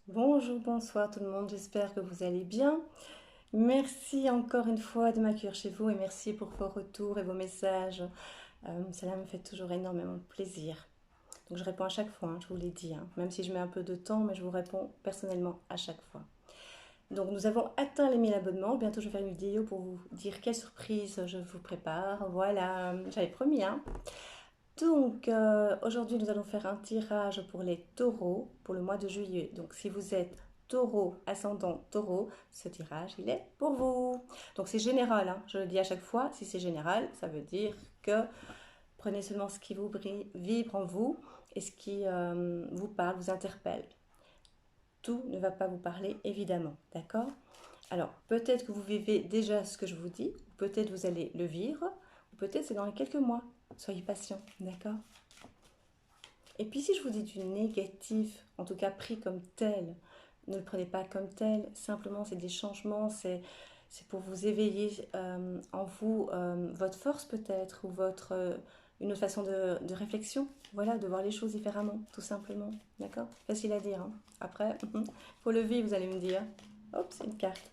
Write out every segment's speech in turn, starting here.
Bonjour, bonsoir tout le monde, j'espère que vous allez bien. Merci encore une fois de m'accueillir chez vous et merci pour vos retours et vos messages. Cela me fait toujours énormément plaisir. Donc je réponds à chaque fois, hein, je vous l'ai dit, hein, même si je mets un peu de temps, mais je vous réponds personnellement à chaque fois. Donc nous avons atteint les 1000 abonnements, bientôt je vais faire une vidéo pour vous dire quelle surprise je vous prépare. Voilà, j'avais promis, hein. Donc, aujourd'hui, nous allons faire un tirage pour les taureaux pour le mois de juillet. Donc, si vous êtes taureau, ascendant taureau, ce tirage, il est pour vous. Donc, c'est général, hein, je le dis à chaque fois. Si c'est général, ça veut dire que prenez seulement ce qui vous vibre en vous et ce qui vous parle, vous interpelle. Tout ne va pas vous parler, évidemment, d'accord? Alors, peut-être que vous vivez déjà ce que je vous dis, peut-être vous allez le vivre, ou peut-être c'est dans les quelques mois. Soyez patient, d'accord? Et puis si je vous dis du négatif, en tout cas pris comme tel, ne le prenez pas comme tel, simplement c'est des changements, c'est pour vous éveiller en vous votre force peut-être, ou une autre façon de réflexion, voilà, de voir les choses différemment, tout simplement, d'accord? Facile à dire, hein. Après, pour le vivre, vous allez me dire, hop, c'est une carte.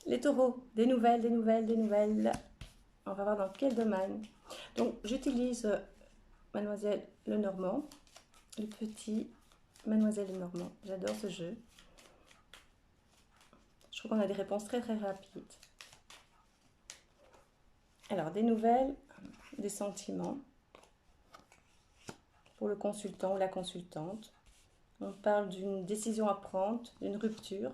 Les taureaux, des nouvelles, des nouvelles, des nouvelles. On va voir dans quel domaine. Donc j'utilise Mademoiselle Lenormand, le petit Mademoiselle Lenormand. J'adore ce jeu. Je trouve qu'on a des réponses très très rapides. Alors, des nouvelles, des sentiments pour le consultant ou la consultante. On parle d'une décision à prendre, d'une rupture.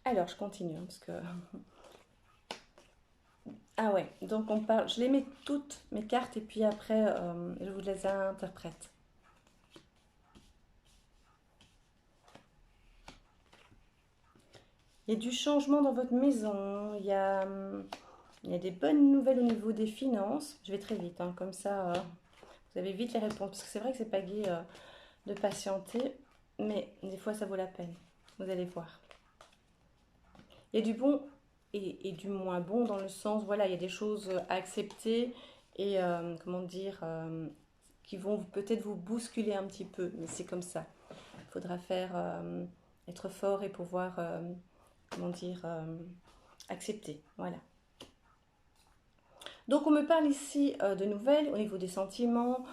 Alors, je continue parce que... Ah ouais, donc on parle... Je les mets toutes, mes cartes, et puis après, je vous les interprète. Il y a du changement dans votre maison, il y a des bonnes nouvelles au niveau des finances. Je vais très vite, hein, comme ça, vous avez vite les réponses. Parce que c'est vrai que c'est pas gai de patienter, mais des fois ça vaut la peine. Vous allez voir. Il y a du bon et du moins bon dans le sens, voilà, il y a des choses à accepter et comment dire, qui vont peut-être vous bousculer un petit peu, mais c'est comme ça. Il faudra être fort et pouvoir, comment dire, accepter. Voilà. Donc on me parle ici de nouvelles au niveau des sentiments.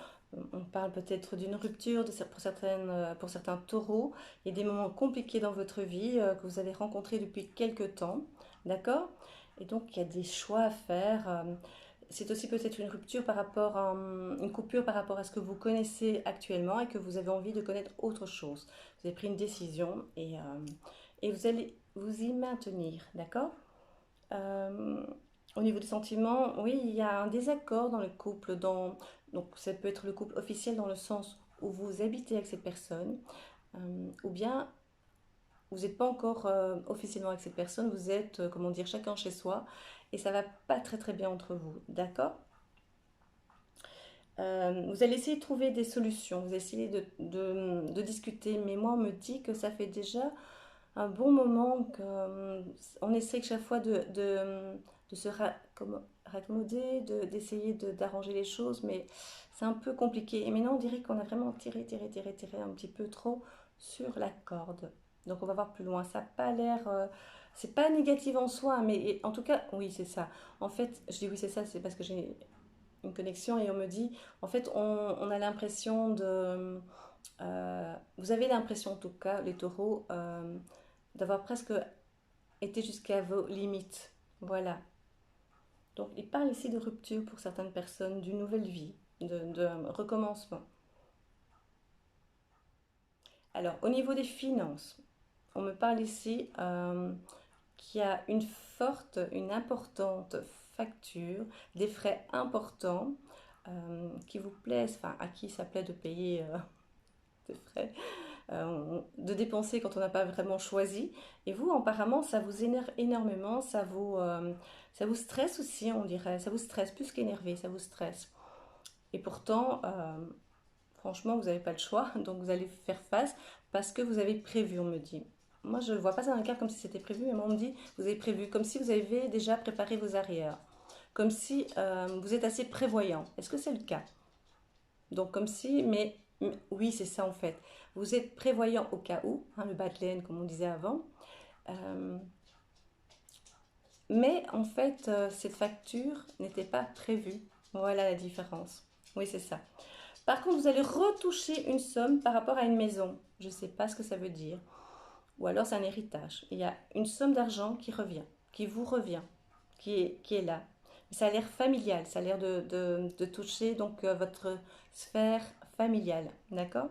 On parle peut-être d'une rupture pour certains taureaux. Il y a des moments compliqués dans votre vie que vous avez rencontrés depuis quelques temps. D'accord? Et donc il y a des choix à faire. C'est aussi peut-être une rupture par rapport à une coupure par rapport à ce que vous connaissez actuellement et que vous avez envie de connaître autre chose. Vous avez pris une décision et vous allez vous y maintenir. D'accord? Euh, Au niveau des sentiments, oui, il y a un désaccord dans le couple. Donc, ça peut être le couple officiel dans le sens où vous habitez avec cette personne, ou bien vous n'êtes pas encore officiellement avec cette personne, vous êtes, comment dire, chacun chez soi, et ça va pas très très bien entre vous. D'accord? Vous allez essayer de trouver des solutions, vous allez essayer de discuter, mais moi on me dit que ça fait déjà un bon moment qu'on essaie chaque fois de se raccommoder, d'essayer d'arranger les choses, mais c'est un peu compliqué. Et maintenant, on dirait qu'on a vraiment tiré un petit peu trop sur la corde. Donc, on va voir plus loin. Ça n'a pas l'air. C'est pas négatif en soi, mais en tout cas, oui, c'est ça. En fait, je dis oui, c'est ça, c'est parce que j'ai une connexion et on me dit, en fait, on a l'impression de. Vous avez l'impression, en tout cas, les taureaux, d'avoir presque été jusqu'à vos limites. Voilà. Donc, il parle ici de rupture pour certaines personnes, d'une nouvelle vie, de recommencement. Alors, au niveau des finances, on me parle ici qu'il y a une importante facture, des frais importants qui vous plaisent, enfin, à qui ça plaît de payer des frais, de dépenser quand on n'a pas vraiment choisi. Et vous, apparemment, ça vous énerve énormément, ça vous stresse aussi, on dirait. Ça vous stresse plus qu'énervé, ça vous stresse. Et pourtant, franchement, vous n'avez pas le choix, donc vous allez faire face parce que vous avez prévu, on me dit. Moi, je ne vois pas ça dans le cas comme si c'était prévu, mais moi, on me dit, vous avez prévu, comme si vous avez déjà préparé vos arrières, comme si vous êtes assez prévoyant. Est-ce que c'est le cas? Donc, comme si, mais oui, c'est ça en fait. Vous êtes prévoyant au cas où, hein, le bas de laine, comme on disait avant. Euh, mais en fait, cette facture n'était pas prévue. Voilà la différence. Oui, c'est ça. Par contre, vous allez retoucher une somme par rapport à une maison. Je ne sais pas ce que ça veut dire. Ou alors c'est un héritage. Il y a une somme d'argent qui revient, qui vous revient, qui est là. Ça a l'air familial, ça a l'air de toucher donc votre sphère familiale. D'accord?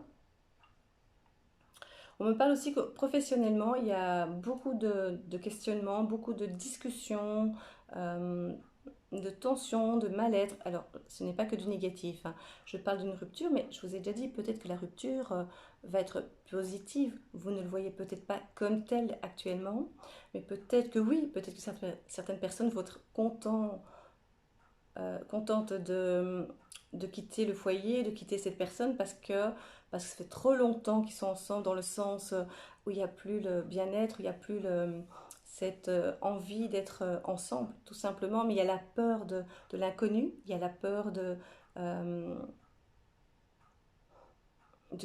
On me parle aussi que professionnellement, il y a beaucoup de questionnements, beaucoup de discussions, euh, de tensions, de mal-être. Alors, ce n'est pas que du négatif, hein. Je parle d'une rupture, mais je vous ai déjà dit, peut-être que la rupture va être positive. Vous ne le voyez peut-être pas comme telle actuellement, mais peut-être que oui, peut-être que certaines personnes vont être contentes de quitter le foyer, de quitter cette personne parce que ça fait trop longtemps qu'ils sont ensemble dans le sens où il n'y a plus le bien-être, où il n'y a plus cette envie d'être ensemble, tout simplement. Mais il y a la peur de l'inconnu, il y a la peur de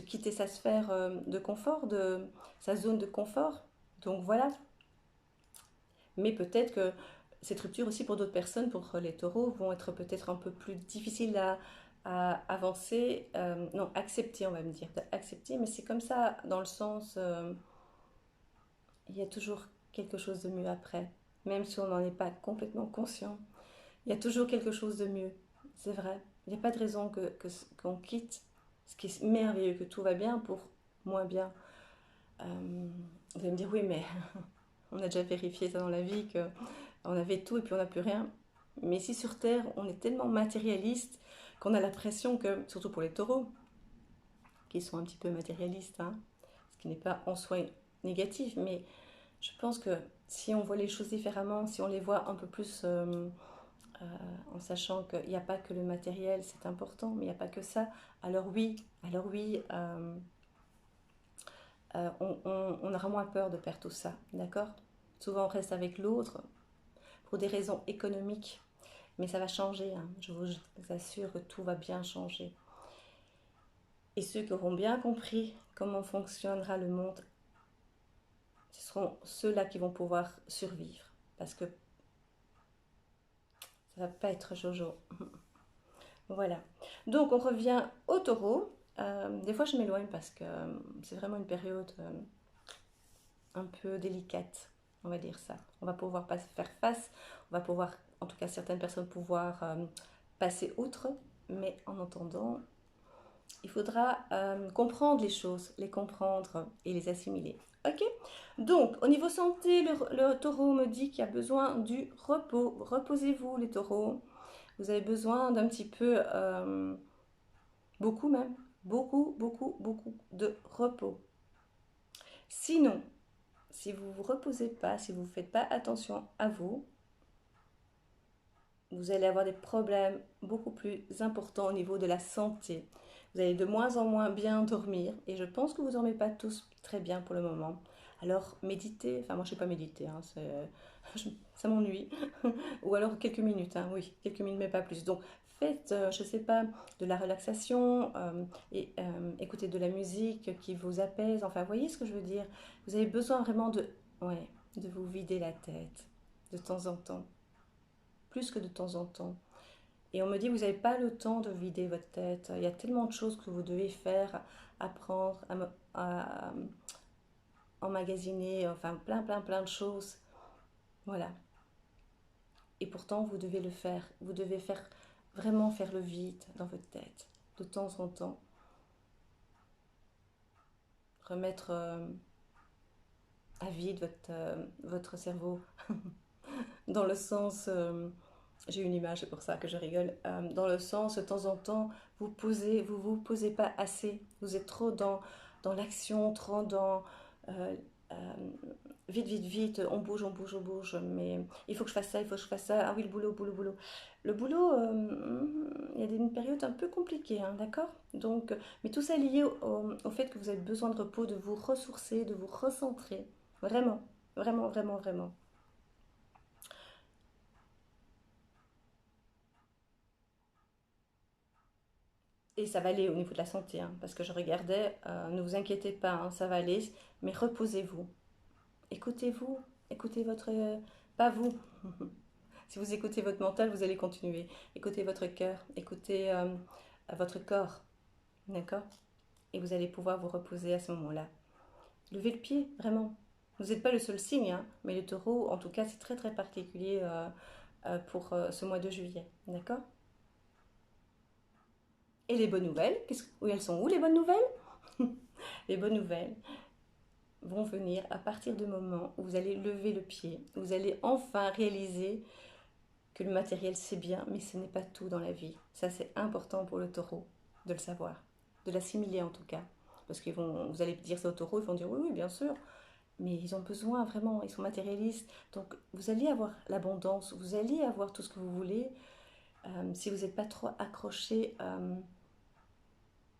quitter sa sphère de confort, de sa zone de confort. Donc voilà. Mais peut-être que cette rupture aussi pour d'autres personnes, pour les taureaux, vont être peut-être un peu plus difficiles à avancer, non, accepter, on va me dire, accepter, mais c'est comme ça dans le sens, il y a toujours quelque chose de mieux après, même si on n'en est pas complètement conscient, il y a toujours quelque chose de mieux, c'est vrai, il n'y a pas de raison qu'on quitte ce qui est merveilleux, que tout va bien pour moins bien. Vous allez me dire, oui, mais on a déjà vérifié ça dans la vie, que on avait tout et puis on n'a plus rien. Mais ici sur Terre, on est tellement matérialiste qu'on a l'impression que, surtout pour les taureaux, qui sont un petit peu matérialistes, hein, ce qui n'est pas en soi négatif, mais je pense que si on voit les choses différemment, si on les voit un peu plus euh, en sachant qu'il n'y a pas que le matériel, c'est important, mais il n'y a pas que ça, alors oui, on aura moins peur de perdre tout ça, d'accord? Souvent on reste avec l'autre pour des raisons économiques, mais ça va changer, hein. Je vous assure que tout va bien changer. Et ceux qui auront bien compris comment fonctionnera le monde, ce seront ceux-là qui vont pouvoir survivre. Parce que ça va pas être Jojo. Voilà. Donc on revient au taureau. Des fois je m'éloigne parce que c'est vraiment une période un peu délicate, on va dire ça. On va pouvoir pas faire face, on va pouvoir, en tout cas certaines personnes, pouvoir passer outre, mais en attendant, il faudra comprendre les choses, les comprendre et les assimiler. Ok? Donc, au niveau santé, le taureau me dit qu'il y a besoin du repos. Reposez-vous, les taureaux. Vous avez besoin d'un petit peu, beaucoup même, beaucoup de repos. Sinon, si vous ne vous reposez pas, si vous ne faites pas attention à vous, vous allez avoir des problèmes beaucoup plus importants au niveau de la santé. Vous allez de moins en moins bien dormir et je pense que vous ne dormez pas tous très bien pour le moment. Alors méditez, enfin moi je ne sais pas méditer, hein, ça m'ennuie. Ou alors quelques minutes, hein, oui, quelques minutes mais pas plus. Donc faites, je ne sais pas, de la relaxation et écoutez de la musique qui vous apaise. Enfin, voyez ce que je veux dire. Vous avez besoin vraiment ouais, de vous vider la tête de temps en temps, plus que de temps en temps. Et on me dit, vous n'avez pas le temps de vider votre tête. Il y a tellement de choses que vous devez faire, apprendre, à emmagasiner, enfin plein de choses. Voilà. Et pourtant, vous devez le faire. Vous devez vraiment faire le vide dans votre tête, de temps en temps. Remettre à vide votre cerveau, dans le sens... j'ai une image, c'est pour ça que je rigole. Dans le sens, de temps en temps, vous posez pas assez. Vous êtes trop dans l'action, trop dans vite, vite, vite, on bouge, on bouge, on bouge, mais il faut que je fasse ça, il faut que je fasse ça. Ah oui, le boulot, boulot, boulot. Le boulot, il y a une période un peu compliquée, hein, d'accord? Donc, mais tout ça est lié au fait que vous avez besoin de repos, de vous ressourcer, de vous recentrer. Vraiment, vraiment, vraiment, vraiment. Et ça va aller au niveau de la santé, hein, parce que je regardais, ne vous inquiétez pas, hein, ça va aller, mais reposez-vous. Écoutez-vous, écoutez votre... pas vous. Si vous écoutez votre mental, vous allez continuer. Écoutez votre cœur, écoutez votre corps, d'accord? Et vous allez pouvoir vous reposer à ce moment-là. Levez le pied, vraiment. Vous n'êtes pas le seul signe, hein, mais le taureau, en tout cas, c'est très très particulier pour ce mois de juillet, d'accord? Et les bonnes nouvelles, où elles sont où les bonnes nouvelles? Les bonnes nouvelles vont venir à partir du moment où vous allez lever le pied, où vous allez enfin réaliser que le matériel c'est bien, mais ce n'est pas tout dans la vie. Ça c'est important pour le taureau de le savoir, de l'assimiler en tout cas. Parce que vous allez dire ça au taureau, ils vont dire oui, oui, bien sûr, mais ils ont besoin vraiment, ils sont matérialistes. Donc vous allez avoir l'abondance, vous allez avoir tout ce que vous voulez si vous n'êtes pas trop accroché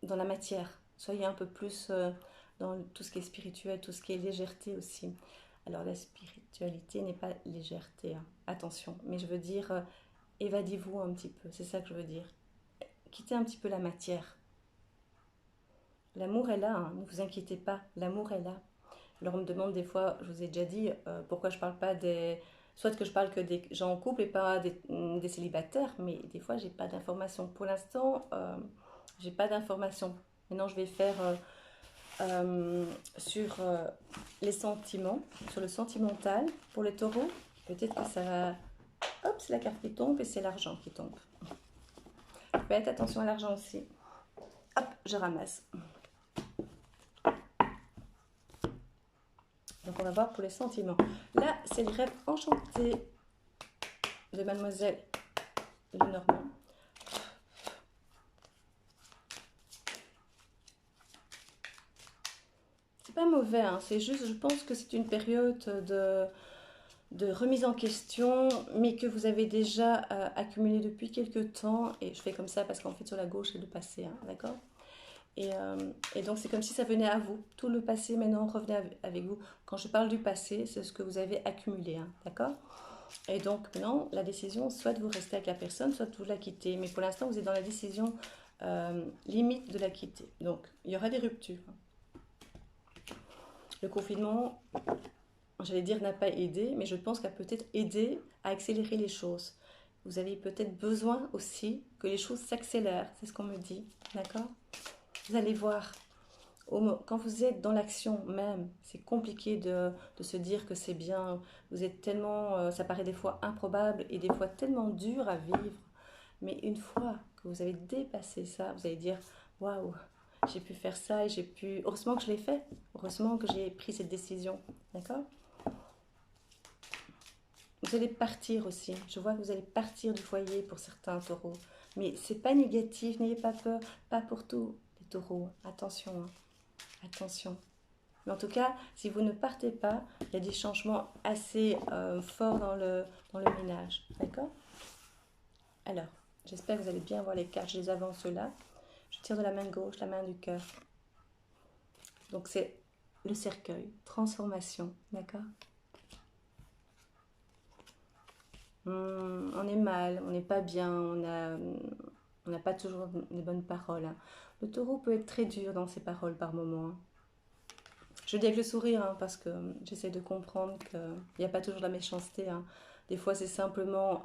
dans la matière. Soyez un peu plus dans tout ce qui est spirituel, tout ce qui est légèreté aussi. Alors la spiritualité n'est pas légèreté, hein. Attention, mais je veux dire, évadez-vous un petit peu, c'est ça que je veux dire. Quittez un petit peu la matière. L'amour est là, hein, ne vous inquiétez pas, l'amour est là. Alors on me demande des fois, je vous ai déjà dit, pourquoi je parle pas des... Soit que je parle que des gens en couple et pas des célibataires, mais des fois j'ai pas d'informations. Pour l'instant, j'ai pas d'informations. Maintenant je vais faire sur les sentiments, sur le sentimental pour les taureaux. Peut-être que ça va... Hop, c'est la carte qui tombe et c'est l'argent qui tombe. Faites attention à l'argent aussi. Hop, je ramasse. Donc on va voir pour les sentiments. Là, c'est le rêve enchanté de Mademoiselle Lenormand. C'est pas mauvais, hein, c'est juste, je pense que c'est une période de remise en question, mais que vous avez déjà accumulé depuis quelques temps. Et je fais comme ça parce qu'en fait, sur la gauche, c'est le passé, hein, d'accord? Et donc, c'est comme si ça venait à vous. Tout le passé, maintenant, revenait avec vous. Quand je parle du passé, c'est ce que vous avez accumulé, hein, d'accord? Et donc, maintenant, la décision, soit de vous rester avec la personne, soit de vous la quitter. Mais pour l'instant, vous êtes dans la décision limite de la quitter. Donc, il y aura des ruptures. Le confinement, j'allais dire n'a pas aidé, mais je pense qu'il a peut-être aidé à accélérer les choses. Vous avez peut-être besoin aussi que les choses s'accélèrent, c'est ce qu'on me dit, d'accord? Vous allez voir, quand vous êtes dans l'action même, c'est compliqué de se dire que c'est bien. Vous êtes tellement, ça paraît des fois improbable et des fois tellement dur à vivre. Mais une fois que vous avez dépassé ça, vous allez dire, waouh, j'ai pu faire ça et j'ai pu... Heureusement que je l'ai fait, heureusement que j'ai pris cette décision, d'accord? Vous allez partir aussi. Je vois que vous allez partir du foyer pour certains taureaux. Mais c'est pas négatif, n'ayez pas peur. Pas pour tous les taureaux. Attention, hein. Attention. Mais en tout cas, si vous ne partez pas, il y a des changements assez forts dans le ménage. D'accord? Alors, j'espère que vous allez bien voir les cartes. Je les avance là. Je tire de la main gauche, la main du cœur. Donc c'est le cercueil, transformation. D'accord? On est mal, on n'est pas bien, on n'a pas toujours les bonnes paroles, hein. Le taureau peut être très dur dans ses paroles par moments, hein. Je le dis avec le sourire, hein, parce que j'essaie de comprendre qu'il n'y a pas toujours de la méchanceté, hein. Des fois, c'est simplement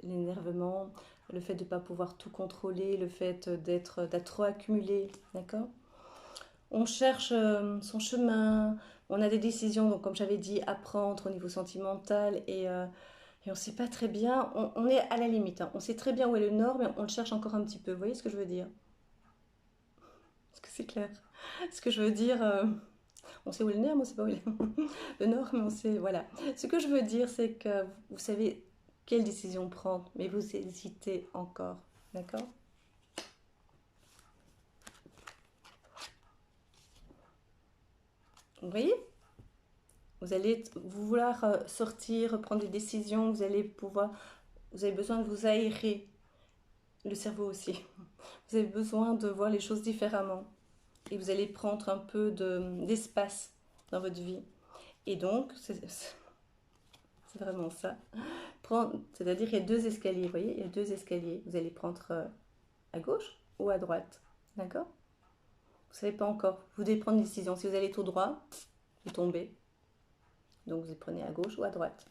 l'énervement, le fait de ne pas pouvoir tout contrôler, le fait d'être trop accumulé, d'accord? On cherche son chemin, on a des décisions, donc comme j'avais dit, à prendre au niveau sentimental et on ne sait pas très bien, on est à la limite, hein. On sait très bien où est le nord, mais on le cherche encore un petit peu. Vous voyez ce que je veux dire? Est-ce que c'est clair? Ce que je veux dire, on sait où est le nord, mais on ne sait pas où est le nord, mais on sait, voilà. Ce que je veux dire, c'est que vous savez quelle décision prendre, mais vous hésitez encore, d'accord? Vous voyez? Vous allez vouloir sortir, prendre des décisions, vous allez pouvoir, vous avez besoin de vous aérer, le cerveau aussi. Vous avez besoin de voir les choses différemment et vous allez prendre un peu d'espace dans votre vie. Et donc, c'est vraiment ça. C'est-à-dire qu'il y a deux escaliers, vous voyez, il y a deux escaliers. Vous allez prendre à gauche ou à droite, d'accord? Vous ne savez pas encore. Vous devez prendre une décision. Si vous allez tout droit, vous tombez. Donc vous prenez à gauche ou à droite.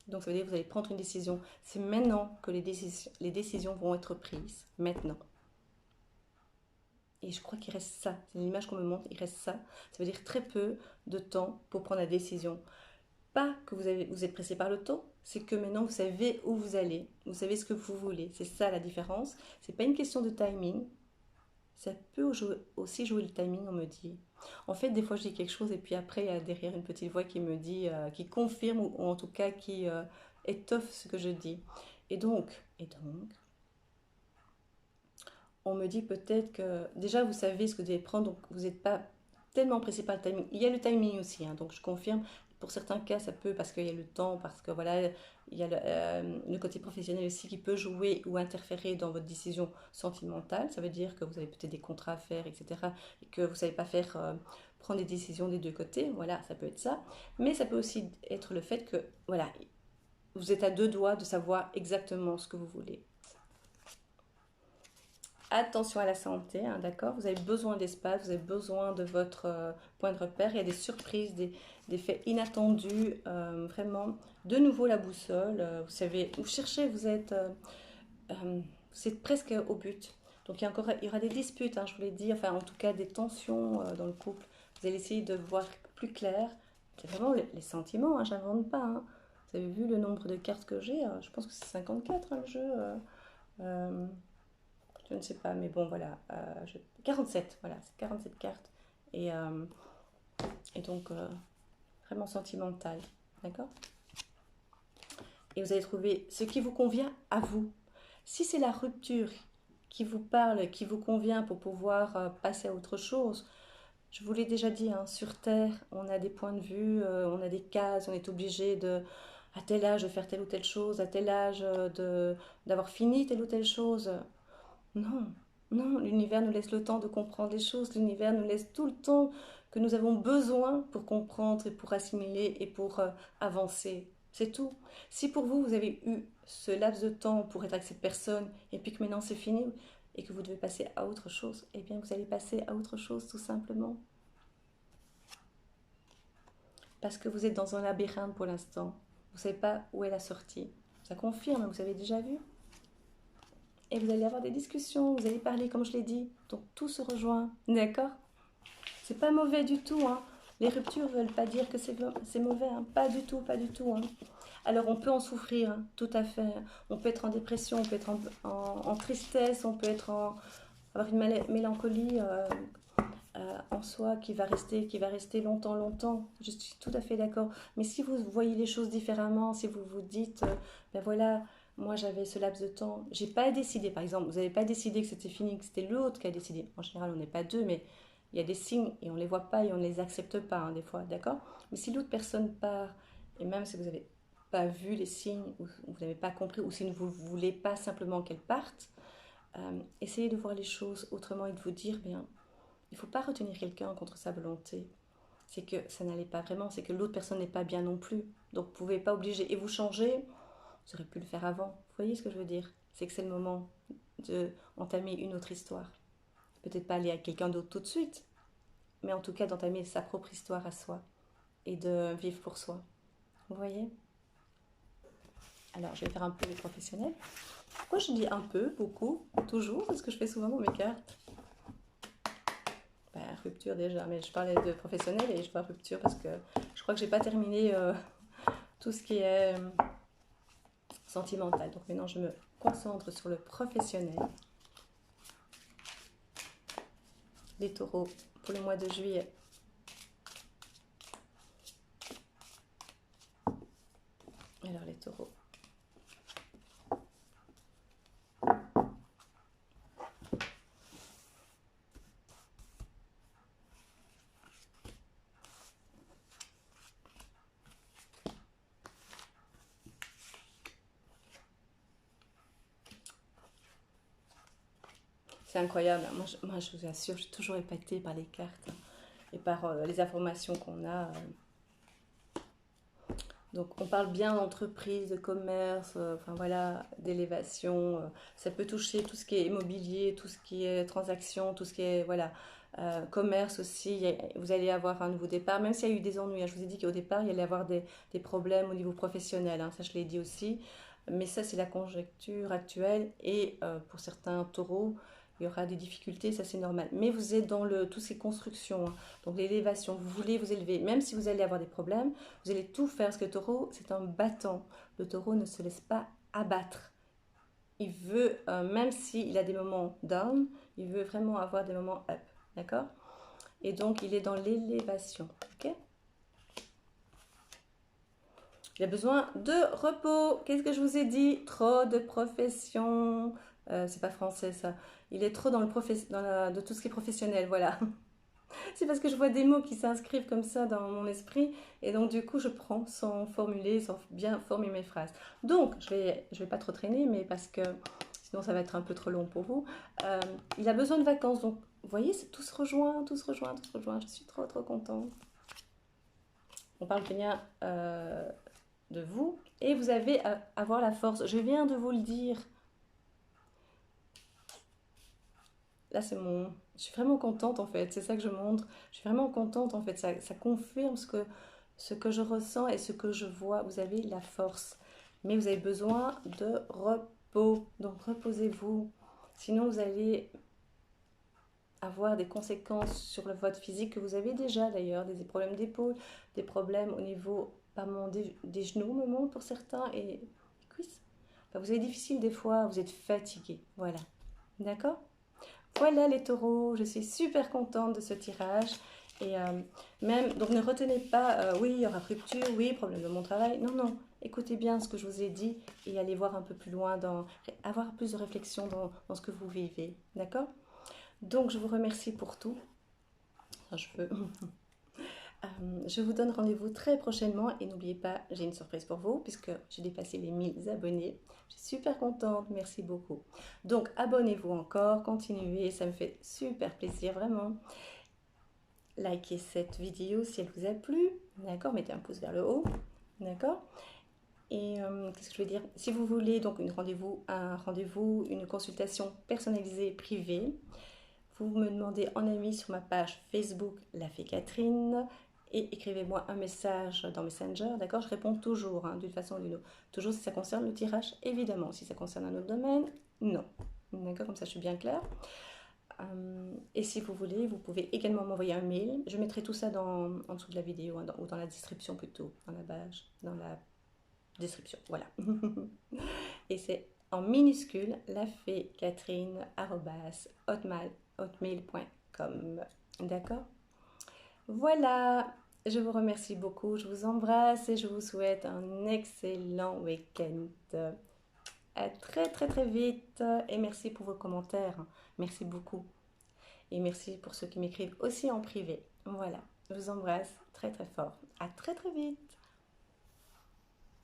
Donc ça veut dire que vous allez prendre une décision. C'est maintenant que les décisions vont être prises. Maintenant. Et je crois qu'il reste ça. C'est l'image qu'on me montre. Il reste ça. Ça veut dire très peu de temps pour prendre la décision. Pas que vous êtes pressé par le temps. C'est que maintenant vous savez où vous allez. Vous savez ce que vous voulez. C'est ça la différence. C'est pas une question de timing. Ça peut aussi jouer le timing, on me dit. En fait, des fois, je dis quelque chose et puis après, il y a derrière une petite voix qui me dit, qui confirme ou en tout cas qui étoffe ce que je dis. Et donc, on me dit peut-être que déjà, vous savez ce que vous devez prendre, donc vous n'êtes pas tellement pressé par le timing. Il y a le timing aussi, hein, donc je confirme. Pour certains cas, ça peut parce qu'il y a le temps, parce que voilà, il y a le côté professionnel aussi qui peut jouer ou interférer dans votre décision sentimentale. Ça veut dire que vous avez peut-être des contrats à faire, etc. Et que vous ne savez pas faire prendre des décisions des deux côtés. Voilà, ça peut être ça. Mais ça peut aussi être le fait que, voilà, vous êtes à deux doigts de savoir exactement ce que vous voulez. Attention à la santé, hein, d'accord? Vous avez besoin d'espace, vous avez besoin de votre point de repère. Il y a des surprises, des faits inattendus, vraiment. De nouveau la boussole, vous savez, vous cherchez, vous êtes presque au but. Donc il y aura des disputes, hein, je vous l'ai dit, enfin en tout cas des tensions dans le couple. Vous allez essayer de voir plus clair. C'est vraiment les sentiments, hein, j'invente pas. Hein. Vous avez vu le nombre de cartes que j'ai, je pense que c'est 54 hein, le jeu. Euh, je ne sais pas, mais bon, voilà. 47, voilà, c'est 47 cartes. Et, euh, et donc, vraiment sentimental. D'accord? Et vous allez trouver ce qui vous convient à vous. Si c'est la rupture qui vous parle, qui vous convient pour pouvoir passer à autre chose, je vous l'ai déjà dit, hein, sur Terre, on a des points de vue, on a des cases, on est obligé de, à tel âge de faire telle ou telle chose, à tel âge d'avoir fini telle ou telle chose. Non, non, l'univers nous laisse le temps de comprendre les choses, l'univers nous laisse tout le temps que nous avons besoin pour comprendre et pour assimiler et pour avancer. C'est tout. Si pour vous, vous avez eu ce laps de temps pour être avec cette personne et puis que maintenant c'est fini et que vous devez passer à autre chose, eh bien vous allez passer à autre chose tout simplement. Parce que vous êtes dans un labyrinthe pour l'instant. Vous ne savez pas où est la sortie. Ça confirme, vous avez déjà vu. Et vous allez avoir des discussions, vous allez parler comme je l'ai dit. Donc tout se rejoint, d'accord? C'est pas mauvais du tout, hein. Les ruptures ne veulent pas dire que c'est mauvais, hein. Pas du tout, pas du tout. Hein. Alors on peut en souffrir, hein, tout à fait. On peut être en dépression, on peut être en tristesse, on peut avoir une mélancolie en soi qui va rester longtemps, longtemps. Je suis tout à fait d'accord. Mais si vous voyez les choses différemment, si vous vous dites, ben voilà, moi j'avais ce laps de temps, j'ai pas décidé, par exemple, vous n'avez pas décidé que c'était fini, que c'était l'autre qui a décidé. En général, on n'est pas deux, mais il y a des signes et on les voit pas et on ne les accepte pas, hein, des fois, d'accord? Mais si l'autre personne part, et même si vous n'avez pas vu les signes, ou vous n'avez pas compris, ou si vous ne voulez pas simplement qu'elle parte, essayez de voir les choses autrement et de vous dire, bien, il ne faut pas retenir quelqu'un contre sa volonté. C'est que ça n'allait pas vraiment, c'est que l'autre personne n'est pas bien non plus. Donc vous ne pouvez pas obliger. Et vous changez, vous auriez pu le faire avant. Vous voyez ce que je veux dire? C'est que c'est le moment d'entamer une autre histoire. Peut-être pas aller à quelqu'un d'autre tout de suite, mais en tout cas d'entamer sa propre histoire à soi et de vivre pour soi. Vous voyez? Alors je vais faire un peu le professionnel. Pourquoi je dis un peu, beaucoup, toujours? C'est ce que je fais souvent dans mes cartes. Ben, rupture déjà, mais je parlais de professionnel et je vois rupture parce que je crois que j'ai pas terminé tout ce qui est sentimental. Donc maintenant je me concentre sur le professionnel. Les taureaux pour le mois de juillet. Alors les taureaux. C'est incroyable. Moi, je vous assure, je suis toujours épatée par les cartes et par les informations qu'on a. Donc, on parle bien d'entreprise, de commerce, enfin voilà, d'élévation. Ça peut toucher tout ce qui est immobilier, tout ce qui est transaction, tout ce qui est, voilà, commerce aussi. Vous allez avoir un nouveau départ, même s'il y a eu des ennuis, hein. Je vous ai dit qu'au départ, il y allait avoir des problèmes au niveau professionnel, hein. Ça, je l'ai dit aussi. Mais ça, c'est la conjecture actuelle. Et pour certains taureaux, il y aura des difficultés, ça c'est normal. Mais vous êtes dans toutes ces constructions, hein. Donc l'élévation, vous voulez vous élever, même si vous allez avoir des problèmes, vous allez tout faire, parce que le taureau, c'est un battant. Le taureau ne se laisse pas abattre. Il veut, même s'il a des moments down, il veut vraiment avoir des moments up. D'accord? Et donc, il est dans l'élévation. Ok? Il a besoin de repos. Qu'est-ce que je vous ai dit? Trop de profession. C'est pas français ça. Il est trop dans de tout ce qui est professionnel. Voilà. C'est parce que je vois des mots qui s'inscrivent comme ça dans mon esprit et donc du coup je prends sans formuler, sans bien former mes phrases. Donc je vais pas trop traîner, mais parce que sinon ça va être un peu trop long pour vous. Il a besoin de vacances, donc vous voyez, tout se rejoint, tout se rejoint, tout se rejoint. Je suis trop trop contente. On parle bien de vous et vous avez à avoir la force. Je viens de vous le dire. Là, je suis vraiment contente en fait, c'est ça que je montre. Je suis vraiment contente en fait, ça confirme ce que je ressens et ce que je vois. Vous avez la force, mais vous avez besoin de repos. Donc reposez-vous, sinon vous allez avoir des conséquences sur votre physique que vous avez déjà d'ailleurs, des problèmes d'épaule, des problèmes au niveau pardon, des genoux, moment pour certains, et des cuisses. Enfin, vous avez difficile des fois, vous êtes fatigué, voilà. D'accord? Voilà les taureaux, je suis super contente de ce tirage. Et même, donc ne retenez pas, oui, il y aura rupture, oui, problème de mon travail. Non, non, écoutez bien ce que je vous ai dit et allez voir un peu plus loin, avoir plus de réflexion dans ce que vous vivez. D'accord? Donc, je vous remercie pour tout. Enfin, je vous donne rendez-vous très prochainement et n'oubliez pas, j'ai une surprise pour vous puisque j'ai dépassé les 1000 abonnés. Je suis super contente, merci beaucoup. Donc abonnez-vous encore, continuez, ça me fait super plaisir vraiment. Likez cette vidéo si elle vous a plu, d'accord, mettez un pouce vers le haut, d'accord. Et qu'est-ce que je veux dire? Si vous voulez donc un rendez-vous, une consultation personnalisée privée, vous me demandez en ami sur ma page Facebook La Fée Catherine et écrivez-moi un message dans Messenger, d'accord? Je réponds toujours, hein, d'une façon ou d'une autre. Toujours si ça concerne le tirage, évidemment. Si ça concerne un autre domaine, non. D'accord? Comme ça, je suis bien claire. Et si vous voulez, vous pouvez également m'envoyer un mail. Je mettrai tout ça en dessous de la vidéo, hein, ou dans la description plutôt, dans la description, voilà. Et c'est en minuscule, lafécatherine@hotmail.com. D'accord? Voilà, je vous remercie beaucoup, je vous embrasse et je vous souhaite un excellent week-end. À très très très vite et merci pour vos commentaires. Merci beaucoup. Et merci pour ceux qui m'écrivent aussi en privé. Voilà, je vous embrasse très très fort. À très très vite.